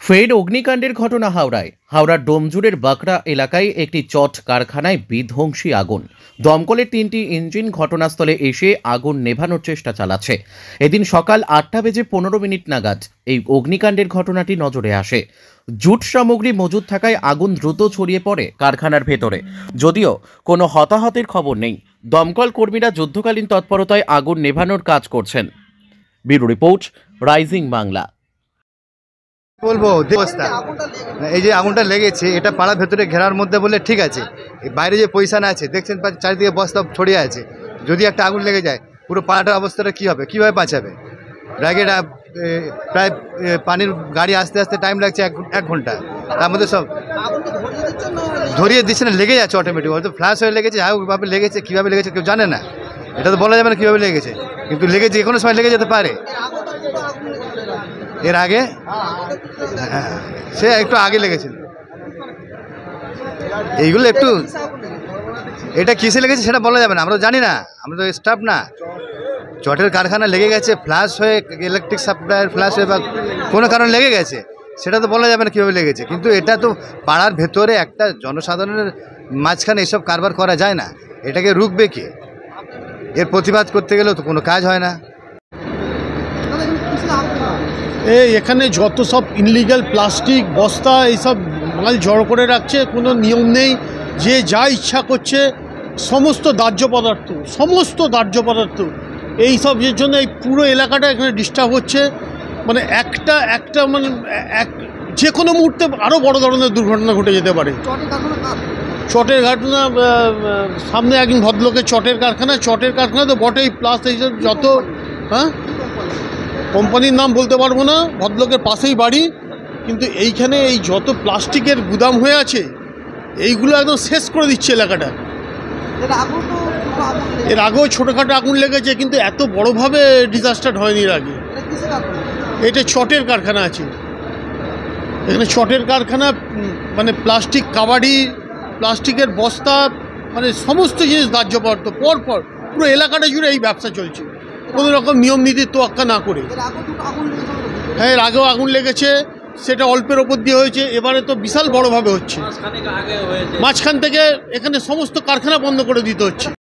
ফের অগ্নিকাণ্ডের ঘটনা হাওড়ার ডোমজুড়ের বাঁকড়া এলাকায় একটি চট কারখানায় বিধ্বংসী আগুন। দমকলের 3টি ইঞ্জিন ঘটনাস্থলে এসে আগুন নেভানোর চেষ্টা চালাচ্ছে। এদিন সকাল 8:15 নাগাদ এই অগ্নিকাণ্ডের ঘটনাটি নজরে আসে। জুট সামগ্রী মজুদ থাকায় আগুন দ্রুত ছড়িয়ে পড়ে কারখানার ভেতরে। যদিও কোনো হতাহতের খবর নেই। দমকল কর্মীরা যুদ্ধকালীন তৎপরতায় আগুন নেভানোর কাজ করছেন। Bureau report, rising Bangla. বলবো অবস্থা এই যে আগুনটা লেগেছে এটা পাড়ার ভেতরে ঘেরার মধ্যে বলে ঠিক আছে, বাইরে যে পয়সা আছে দেখছেন চারিদিকে বস্তা ছড়িয়ে আছে, যদি একটা আগুন লেগে যায় পুরো পাড়াটার অবস্থাটা কী হবে, কীভাবে বাঁচাবে? ব্র্যাগেড প্রায় পানির গাড়ি আসতে আসতে টাইম লাগছে এক ঘন্টা, তার মধ্যে সব ধরিয়ে দিচ্ছে না, লেগে যাচ্ছে অটোমেটিক। হয়তো ফ্ল্যাশ হয়ে লেগেছে, ওইভাবে লেগেছে, কীভাবে লেগেছে কেউ জানে না, এটা তো বলা যাবে না কীভাবে লেগেছে, কিন্তু লেগেছে যে কোনো সময় লেগে যেতে পারে। এর আগে সে একটু আগে লেগেছিল, এইগুলো একটু এটা কিসে লেগেছে সেটা বলা যাবে না, আমরা তো জানি না, আমরা তো স্টাফ না। চটের কারখানা লেগে গেছে, ফ্ল্যাশ হয়ে ইলেকট্রিক সাপ্লাইয়ের ফ্ল্যাশ হয়ে বা কোনো কারণে লেগে গেছে, সেটা তো বলা যাবে না কীভাবে লেগেছে। কিন্তু এটা তো পাড়ার ভেতরে একটা জনসাধারণের মাঝখানে এসব কারবার করা যায় না, এটাকে রুখবে কে? এর প্রতিবাদ করতে গেলেও তো কোনো কাজ হয় না। এখানে যত সব ইনলিগাল প্লাস্টিক বস্তা এইসব মাল জড়ো করে রাখছে, কোনো নিয়ম নেই, যে যা ইচ্ছা করছে, সমস্ত দাহ্য পদার্থ এইসব এর জন্য এই পুরো এলাকাটা এখানে ডিস্টার্ব হচ্ছে। মানে একটা মানে যে কোনো মুহূর্তে আরও বড় ধরনের দুর্ঘটনা ঘটে যেতে পারে। চটের ঘটনা, সামনে একদিন ভদ্রলোকের চটের কারখানা তো বটেই, প্লাস এইসব যত কোম্পানির নাম বলতে পারবো না, ভদ্রলোকের পাশেই বাড়ি, কিন্তু এইখানে এই যত প্লাস্টিকের গুদাম হয়ে আছে এইগুলো একদম শেষ করে দিচ্ছে এলাকাটা। এর আগেও ছোটোখাটো আগুন লেগেছে, কিন্তু এত বড়োভাবে ডিজাস্টার হয়নি এর আগে। এটা চটের কারখানা আছে, এখানে চটের কারখানা, মানে প্লাস্টিক কাবাডি, প্লাস্টিকের বস্তা, মানে সমস্ত জিনিস দাহ্য পদার্থ পরপর পুরো এলাকাটা জুড়ে এই ব্যবসা চলছে, কোনো রকম নিয়ম নীতির তোয়াক্কা না করে। হ্যাঁ, এর আগেও আগুন লেগেছে, সেটা অল্পের ওপর দিয়ে হয়েছে, এবারে তো বিশাল বড়োভাবে হচ্ছে। মাঝখান থেকে এখানে সমস্ত কারখানা বন্ধ করে দিতে হচ্ছে।